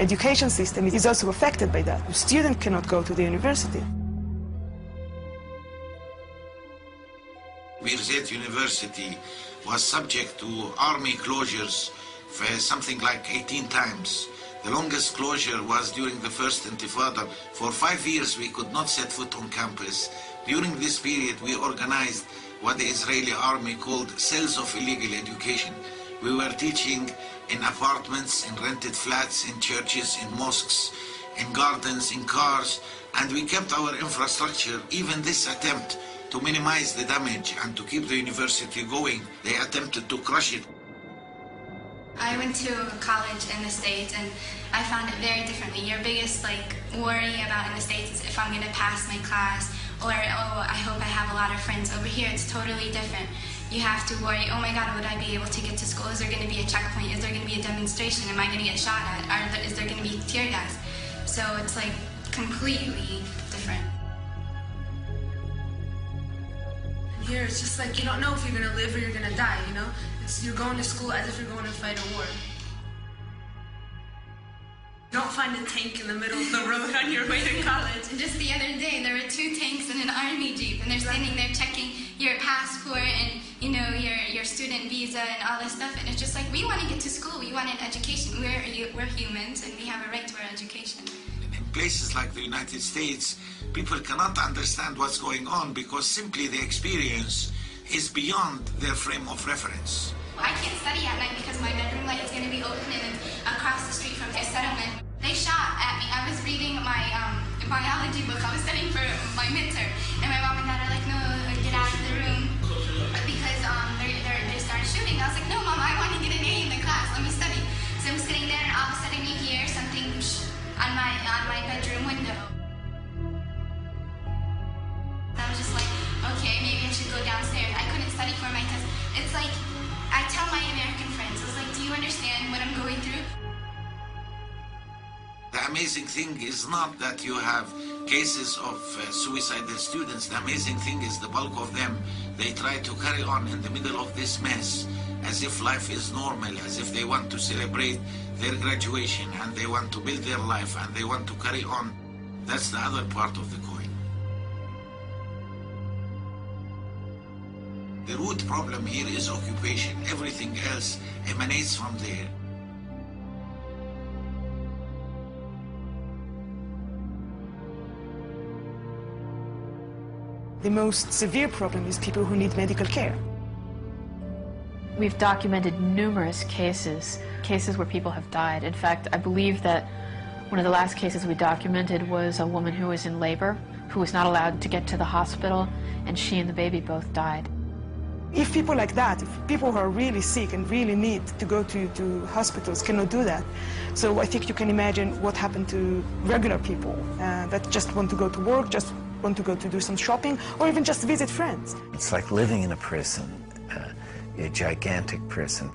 education system is also affected by that. The student cannot go to the university. Birzeit University was subject to army closures for something like 18 times. The longest closure was during the first Intifada. For 5 years we could not set foot on campus. During this period we organized what the Israeli army called cells of illegal education. We were teaching in apartments, in rented flats, in churches, in mosques, in gardens, in cars, and we kept our infrastructure. Even this attempt to minimize the damage and to keep the university going, they attempted to crush it. I went to college in the States and I found it very differently. Your biggest worry about in the States is if I'm going to pass my class, or oh, I hope I have a lot of friends. Over here it's totally different. You have to worry, oh my God, would I be able to get to school? Is there going to be a checkpoint? Is there going to be a demonstration? Am I going to get shot at? Is there going to be tear gas? So it's completely different. Here it's just you don't know if you're going to live or you're going to die, you know? You're going to school as if you're going to fight a war. You don't find a tank in the middle of the road on your way to college. And just the other day, there were 2 tanks in an army jeep, and they're standing there checking your passport and, your student visa and all this stuff. And it's just we want to get to school. We want an education. We're humans, and we have a right to our education. In places like the United States, people cannot understand what's going on because simply the experience is beyond their frame of reference. I can't study at night because my bedroom light is going to be open and it's across the street from their settlement. They shot at me. I was reading my biology book. I was studying for my midterm, and my mom and dad are like, "No, get out of the room," because they started shooting. I was like, "No, Mom, I want to get an A in the class. Let me study." So I'm sitting there, and all of a sudden you hear something on my bedroom window. I was just like, okay, maybe I should go downstairs. I couldn't study for my test. It's I tell my American friends, I was like, do you understand what I'm going through? The amazing thing is not that you have cases of suicidal students. The amazing thing is the bulk of them, they try to carry on in the middle of this mess as if life is normal, as if they want to celebrate their graduation and they want to build their life and they want to carry on. That's the other part of the coin. The root problem here is occupation. Everything else emanates from there. The most severe problem is people who need medical care. We've documented numerous cases where people have died. In fact, I believe that one of the last cases we documented was a woman who was in labor, who was not allowed to get to the hospital, and she and the baby both died. If people like that, if people who are really sick and really need to go to hospitals cannot do that, so I think you can imagine what happened to regular people that just want to go to work, just want to go to do some shopping, or even just visit friends. It's like living in a prison, a gigantic prison.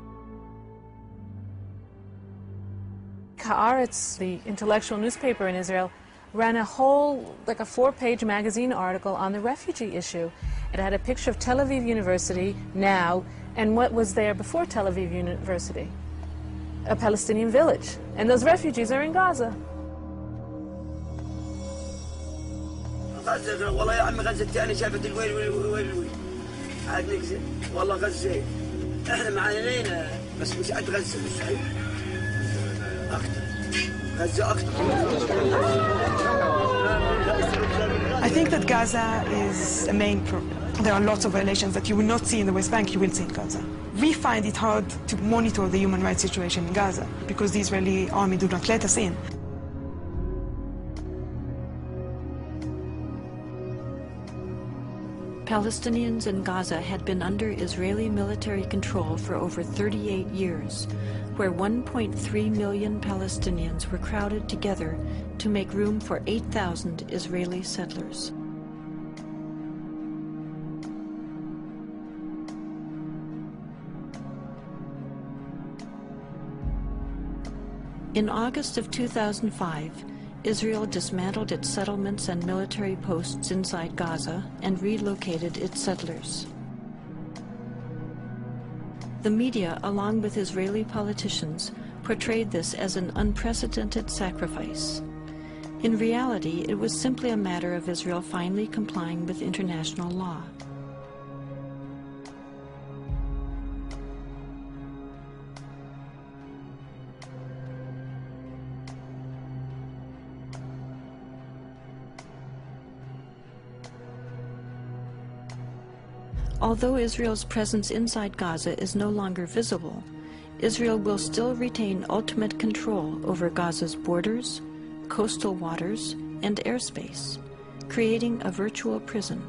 Haaretz, the intellectual newspaper in Israel, ran a whole, a 4-page magazine article on the refugee issue. It had a picture of Tel Aviv University now and what was there before Tel Aviv University, a Palestinian village. And those refugees are in Gaza. والله يا عم غزة الثاني شافت الويل ويل ويل ويل عاد نكذب والله غزة احنا معانينا بس مش قد غزة مستحيل أكثر غزة أكثر. I think that Gaza is a main problem. There are lots of violations that you will not see in the West Bank, you will see in Gaza. We find it hard to monitor the human rights situation in Gaza because the Israeli army do not let us in. Palestinians in Gaza had been under Israeli military control for over 38 years, where 1.3 million Palestinians were crowded together to make room for 8,000 Israeli settlers. In August of 2005, Israel dismantled its settlements and military posts inside Gaza and relocated its settlers. The media, along with Israeli politicians, portrayed this as an unprecedented sacrifice. In reality, it was simply a matter of Israel finally complying with international law. Although Israel's presence inside Gaza is no longer visible, Israel will still retain ultimate control over Gaza's borders, coastal waters, and airspace, creating a virtual prison.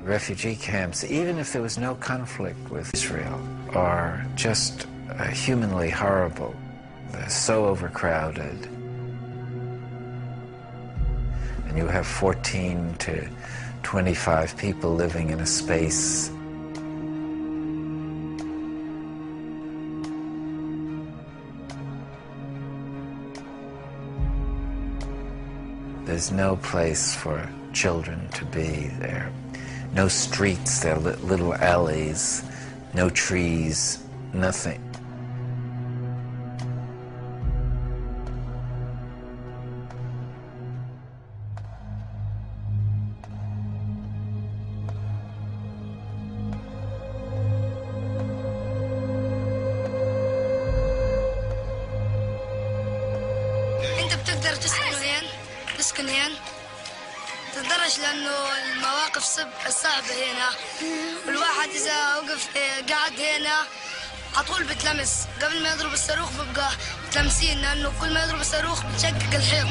Refugee camps, even if there was no conflict with Israel, are just humanly horrible. They're so overcrowded. And you have 14 to 25 people living in a space. There's no place for children to be there. No streets, there are little alleys, no trees, nothing. تسكن هنا تقدرش لأنه المواقف صعبة هنا والواحد إذا وقف قاعد هنا عطول بتلمس قبل ما يضرب الصاروخ بيبقى متلمسين لأنه كل ما يضرب الصاروخ بتشقق الحيط.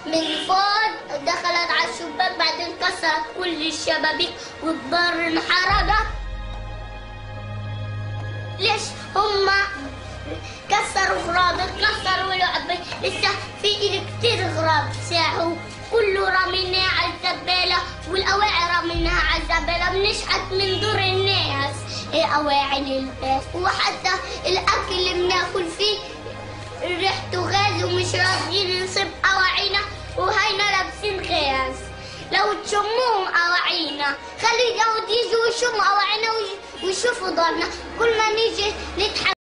من فوق دخلت على الشباك بعدين كسرت كل الشبابيك والدار انحرقت. ليش هم كسروا غراب كسروا لعبة لسه في كتير غراب ساحوا كله رميناه على الزبالة والأواعي رميناها على الزبالة بنشحت من دور الناس أواعي للباس وحتى الأكل اللي بناكل فيه ريحته غاز ومش راضيين نصب أواعينا وهينا لابسين غاز. لو تشموهم أواعينا خلي اليهود يجوا ويشموا أواعينا ويشوفوا دارنا كل ما نيجي نضحك.